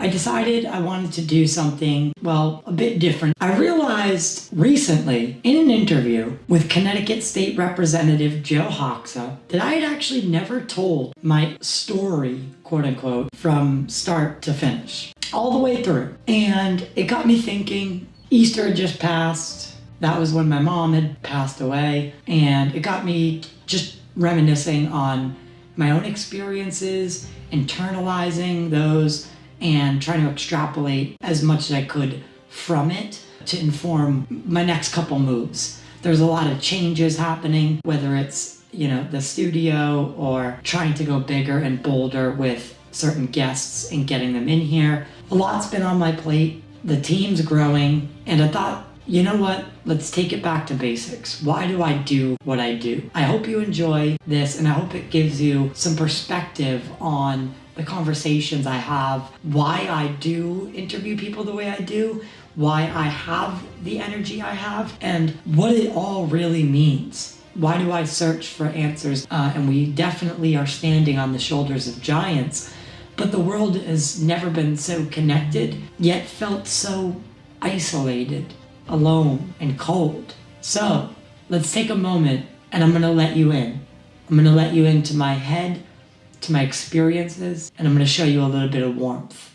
I decided I wanted to do something, well, a bit different. I realized recently in an interview with Connecticut State Representative Joe Hoxha that I had actually never told my story, quote unquote, from start to finish, all the way through. And it got me thinking. Easter had just passed. That was when my mom had passed away. And it got me just reminiscing on my own experiences, internalizing those, and trying to extrapolate as much as I could from it to inform my next couple moves. There's a lot of changes happening, whether it's, the studio or trying to go bigger and bolder with certain guests and getting them in here. A lot's been on my plate. The team's growing, and I thought, you know what? Let's take it back to basics. Why do I do what I do? I hope you enjoy this, and I hope it gives you some perspective on the conversations I have, why I do interview people the way I do, why I have the energy I have, and what it all really means. Why do I search for answers? And we definitely are standing on the shoulders of giants, but the world has never been so connected, yet felt so isolated, alone, and cold. So, let's take a moment, and I'm gonna let you in. I'm gonna let you into my head, to my experiences, and I'm going to show you a little bit of warmth.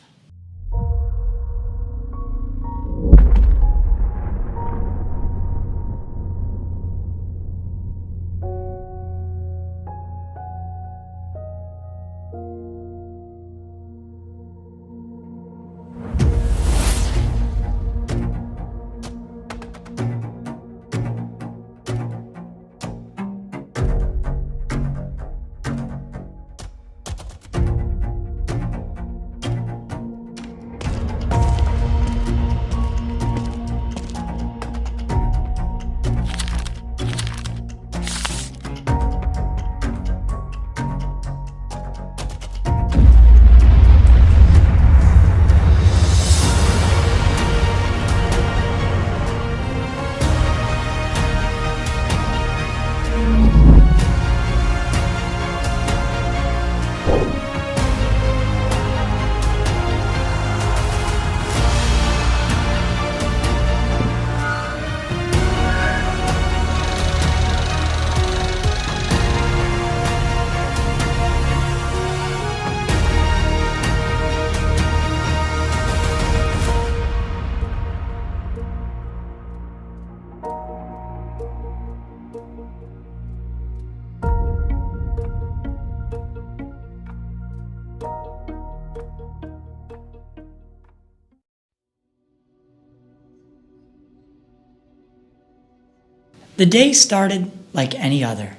The day started like any other.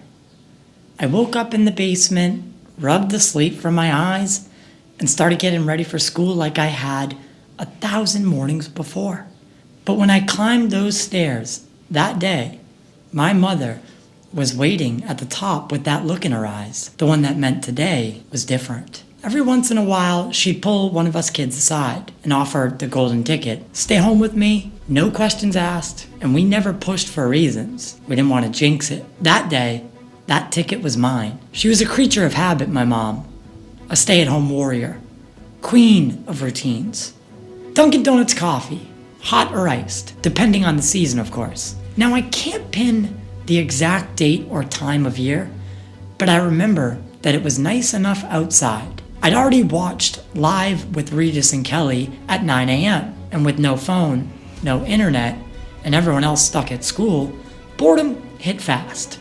I woke up in the basement, rubbed the sleep from my eyes, and started getting ready for school like I had 1,000 mornings before. But when I climbed those stairs that day, my mother was waiting at the top with that look in her eyes. The one that meant today was different. Every once in a while, she'd pull one of us kids aside and offer the golden ticket. Stay home with me, no questions asked, and we never pushed for reasons. We didn't want to jinx it. That day, that ticket was mine. She was a creature of habit, my mom. A stay-at-home warrior. Queen of routines. Dunkin' Donuts coffee, hot or iced, depending on the season, of course. Now, I can't pin the exact date or time of year, but I remember that it was nice enough outside. I'd already watched Live with Regis and Kelly at 9 a.m. and with no phone, no internet, and everyone else stuck at school, boredom hit fast.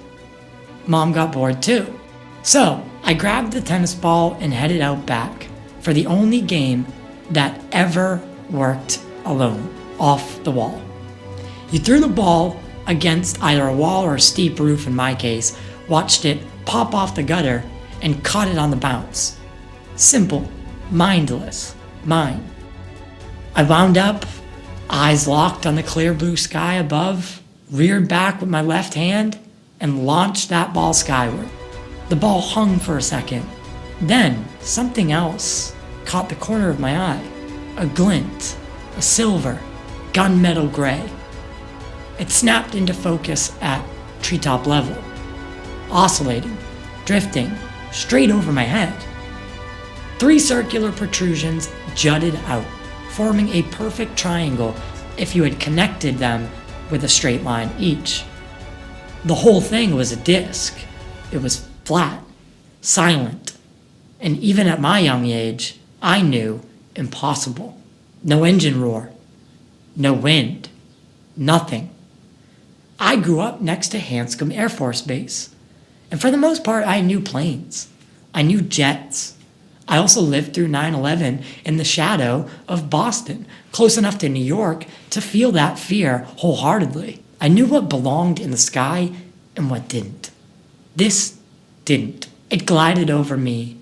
Mom got bored too. So I grabbed the tennis ball and headed out back for the only game that ever worked alone, off the wall. You threw the ball against either a wall or a steep roof in my case, watched it pop off the gutter, and caught it on the bounce. Simple, mindless, mine. I wound up, eyes locked on the clear blue sky above, reared back with my left hand, and launched that ball skyward. The ball hung for a second. Then, something else caught the corner of my eye. A glint, a silver, gunmetal gray. It snapped into focus at treetop level, oscillating, drifting, straight over my head. 3 circular protrusions jutted out, forming a perfect triangle if you had connected them with a straight line each. The whole thing was a disc. It was flat, silent, and even at my young age, I knew impossible. No engine roar, no wind, nothing. I grew up next to Hanscom Air Force Base, and for the most part, I knew planes. I knew jets. I also lived through 9/11 in the shadow of Boston, close enough to New York to feel that fear wholeheartedly. I knew what belonged in the sky and what didn't. This didn't. It glided over me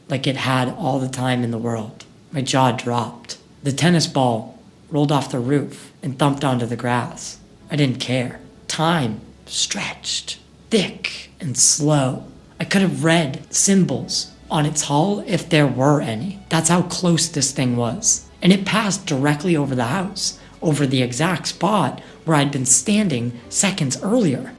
like it had all the time in the world. My jaw dropped. The tennis ball rolled off the roof and thumped onto the grass. I didn't care. Time stretched, thick and slow. I could have read symbols on its hull if there were any. That's how close this thing was. And it passed directly over the house, over the exact spot where I'd been standing seconds earlier.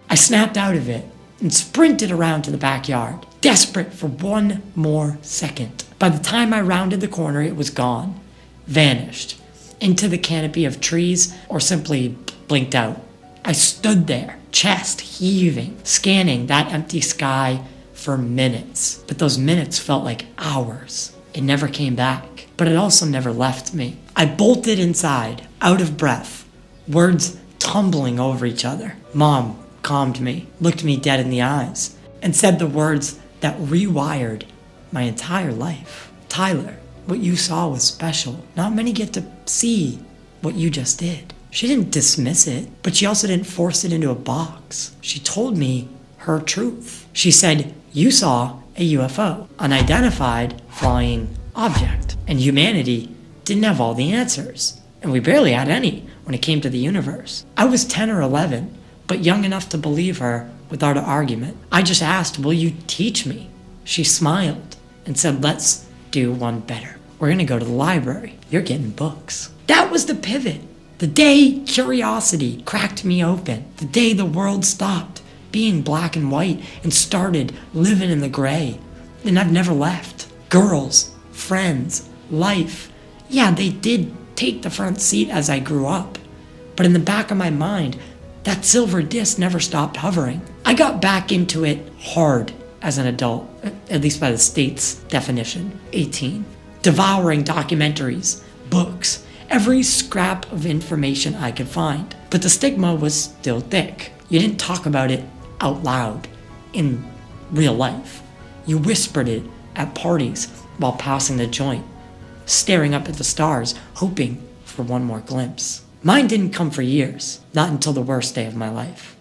I snapped out of it and sprinted around to the backyard, desperate for one more second. By the time I rounded the corner, it was gone, vanished, into the canopy of trees, or simply blinked out. I stood there, chest heaving, scanning that empty sky for minutes. But those minutes felt like hours. It never came back, but it also never left me. I bolted inside, out of breath, words tumbling over each other. Mom calmed me, looked me dead in the eyes, and said the words that rewired my entire life. Tyler, what you saw was special. Not many get to see what you just did. She didn't dismiss it, but she also didn't force it into a box. She told me her truth. She said, you saw a UFO, unidentified flying object, and humanity didn't have all the answers, and we barely had any when it came to the universe. I was 10 or 11, but young enough to believe her without an argument. I just asked, will you teach me? She smiled and said, let's do one better. We're gonna go to the library. You're getting books. That was the pivot. The day curiosity cracked me open. The day the world stopped being black and white and started living in the gray. And I've never left. Girls, friends, life. Yeah, they did take the front seat as I grew up. But in the back of my mind, that silver disc never stopped hovering. I got back into it hard as an adult, at least by the state's definition, 18. Devouring documentaries, books, every scrap of information I could find. But the stigma was still thick. You didn't talk about it out loud in real life. You whispered it at parties while passing the joint, staring up at the stars, hoping for one more glimpse. Mine didn't come for years, not until the worst day of my life.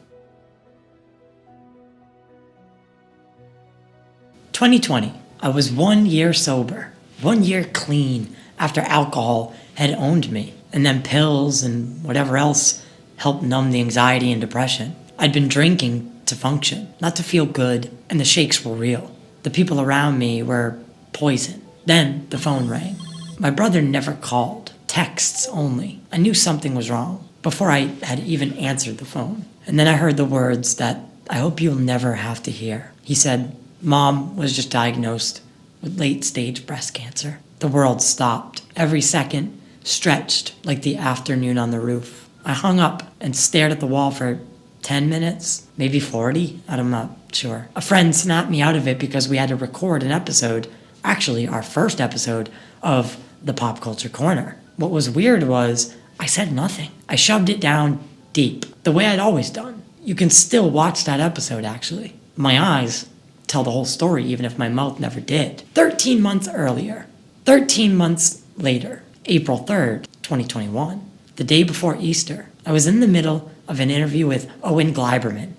2020, I was 1 year sober, 1 year clean after alcohol had owned me, and then pills and whatever else helped numb the anxiety and depression. I'd been drinking to function, not to feel good, and the shakes were real. The people around me were poison. Then the phone rang. My brother never called, texts only. I knew something was wrong before I had even answered the phone. And then I heard the words that I hope you'll never have to hear. He said, Mom was just diagnosed with late-stage breast cancer. The world stopped. Every second stretched like the afternoon on the roof. I hung up and stared at the wall for 10 minutes, maybe 40, I'm not sure. A friend snapped me out of it because we had to record an episode, actually our first episode of the Pop Culture Corner. What was weird was I said nothing. I shoved it down deep, the way I'd always done. You can still watch that episode, actually. My eyes tell the whole story, even if my mouth never did. 13 months earlier, 13 months later, April 3rd, 2021, the day before Easter, I was in the middle of an interview with Owen Gleiberman,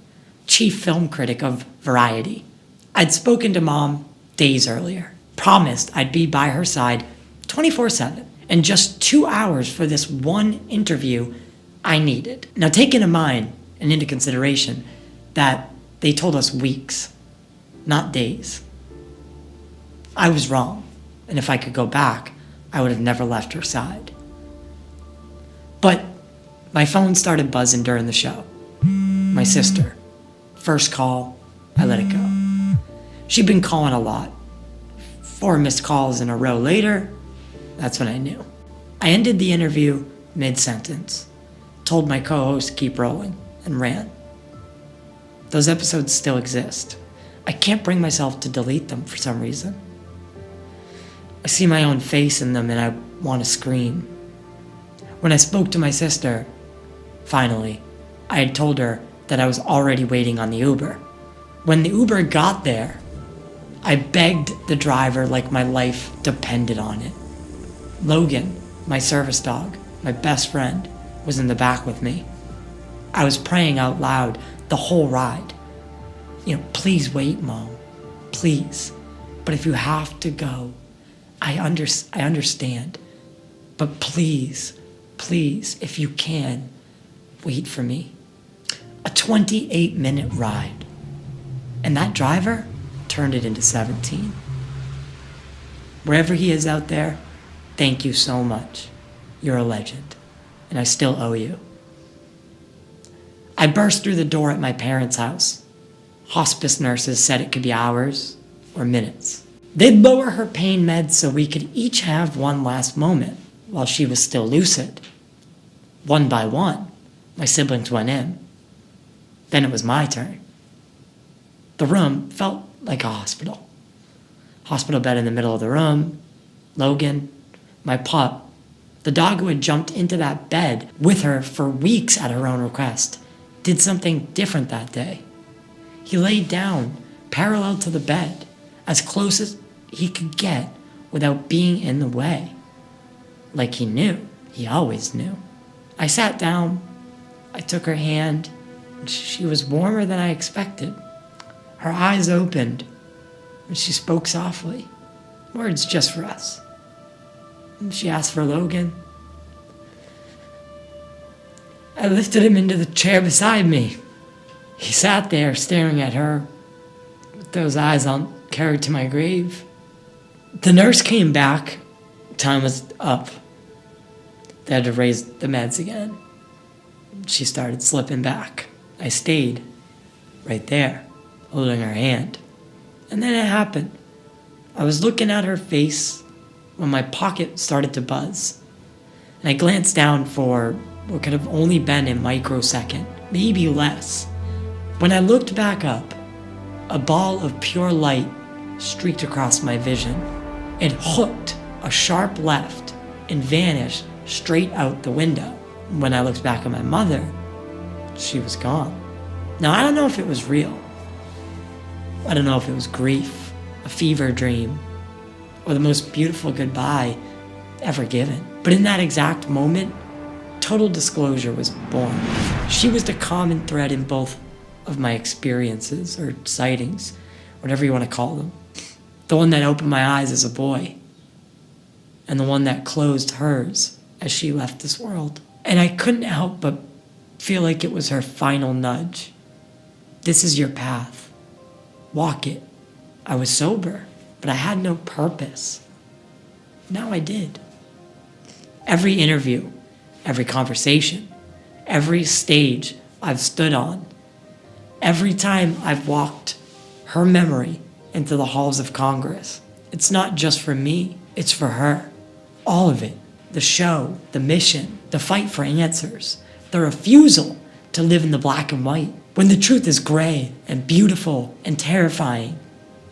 chief film critic of Variety. I'd spoken to Mom days earlier, promised I'd be by her side 24/7, and just 2 hours for this one interview I needed. Now take into mind and into consideration that they told us weeks, not days. I was wrong, and if I could go back, I would have never left her side. But my phone started buzzing during the show. My sister. First call, I let it go. She'd been calling a lot. 4 missed calls in a row later, that's when I knew. I ended the interview mid-sentence, told my co-host to keep rolling, and ran. Those episodes still exist. I can't bring myself to delete them for some reason. I see my own face in them and I want to scream. When I spoke to my sister, finally, I had told her that I was already waiting on the Uber. When the Uber got there, I begged the driver like my life depended on it. Logan, my service dog, my best friend, was in the back with me. I was praying out loud the whole ride. Please wait, Mom. Please. But if you have to go, I understand. But please, if you can, wait for me. A 28-minute ride. And that driver turned it into 17. Wherever he is out there, thank you so much. You're a legend. And I still owe you. I burst through the door at my parents' house. Hospice nurses said it could be hours or minutes. They'd lower her pain meds so we could each have one last moment while she was still lucid. One by one, my siblings went in. Then it was my turn. The room felt like a hospital. Hospital bed in the middle of the room. Logan, my pup, the dog who had jumped into that bed with her for weeks at her own request, did something different that day. He laid down, parallel to the bed, as close as he could get without being in the way. Like he knew. He always knew. I sat down. I took her hand. She was warmer than I expected. Her eyes opened, and she spoke softly. Words just for us. And she asked for Logan. I lifted him into the chair beside me. He sat there staring at her with those eyes on carried to my grave. The nurse came back. Time was up. They had to raise the meds again. She started slipping back. I stayed right there, holding her hand. And then it happened. I was looking at her face when my pocket started to buzz. And I glanced down for what could have only been a microsecond, maybe less. When I looked back up, a ball of pure light streaked across my vision. It hooked a sharp left and vanished straight out the window. When I looked back at my mother, she was gone. Now, I don't know if it was real. I don't know if it was grief, a fever dream, or the most beautiful goodbye ever given. But in that exact moment, total disclosure was born. She was the common thread in both of my experiences, or sightings, whatever you want to call them. The one that opened my eyes as a boy, and the one that closed hers as she left this world. And I couldn't help but feel like it was her final nudge. This is your path. Walk it. I was sober, but I had no purpose. Now I did. Every interview, every conversation, every stage I've stood on, every time I've walked her memory into the halls of Congress, it's not just for me, it's for her. All of it. The show, the mission, the fight for answers, the refusal to live in the black and white. When the truth is gray and beautiful and terrifying,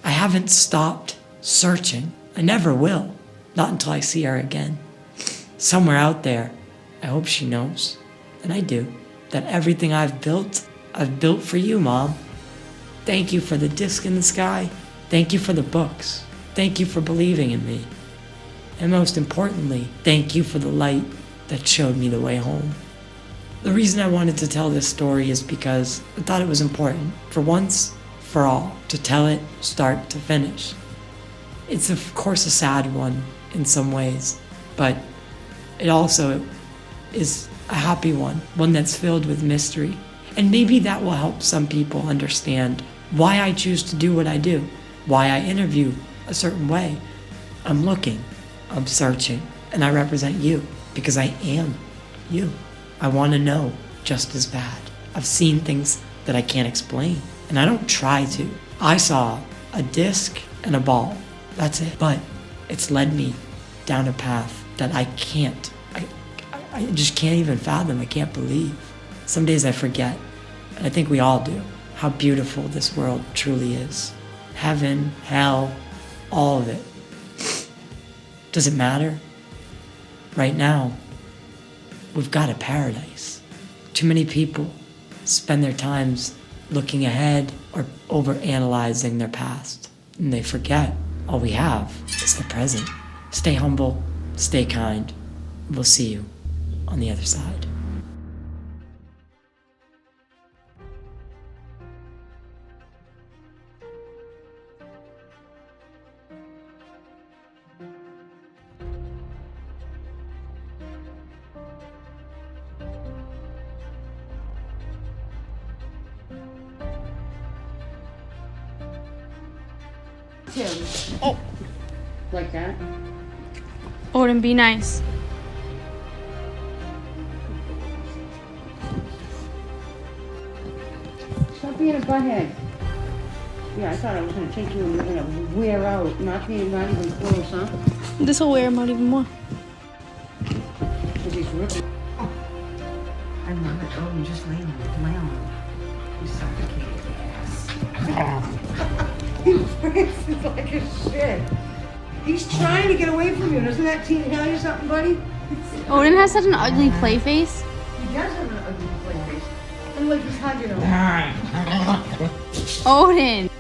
I haven't stopped searching. I never will. Not until I see her again. Somewhere out there, I hope she knows, and I do, that everything I've built for you, Mom. Thank you for the disc in the sky. Thank you for the books. Thank you for believing in me. And most importantly, thank you for the light that showed me the way home. The reason I wanted to tell this story is because I thought it was important, for once, for all, to tell it start to finish. It's of course a sad one in some ways, but it also is a happy one that's filled with mystery. And maybe that will help some people understand why I choose to do what I do, why I interview a certain way. I'm looking, I'm searching, and I represent you because I am you. I want to know just as bad. I've seen things that I can't explain, and I don't try to. I saw a disc and a ball, That's it. But it's led me down a path that I just can't even fathom. I can't believe. Some days I forget, and I think we all do, how beautiful this world truly is. Heaven, hell, all of it. Does it matter? Right now, we've got a paradise. Too many people spend their times looking ahead or overanalyzing their past, and they forget all we have is the present. Stay humble, stay kind. We'll see you on the other side. Oh. Like that? Odin, be nice. Stop being a butthead. Yeah, I thought I was gonna take you and you're gonna wear out, not even close, huh? This will wear him out even more. Because he's ripping. Oh. I love it. Oh, you just lay on him. You suffocated the ass. He breathes like a shit. He's trying to get away from you. Doesn't that tell you something, buddy? Odin has such an ugly play face. He does have an ugly play face. And like he's hugging him. Odin!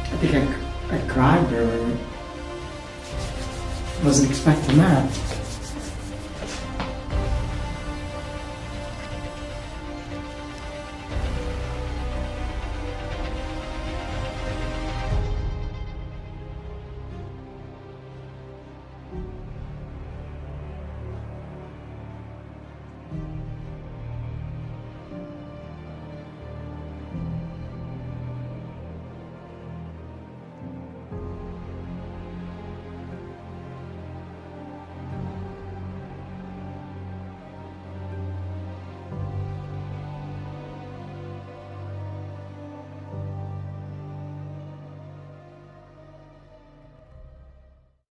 I think I cried earlier. Wasn't expecting that.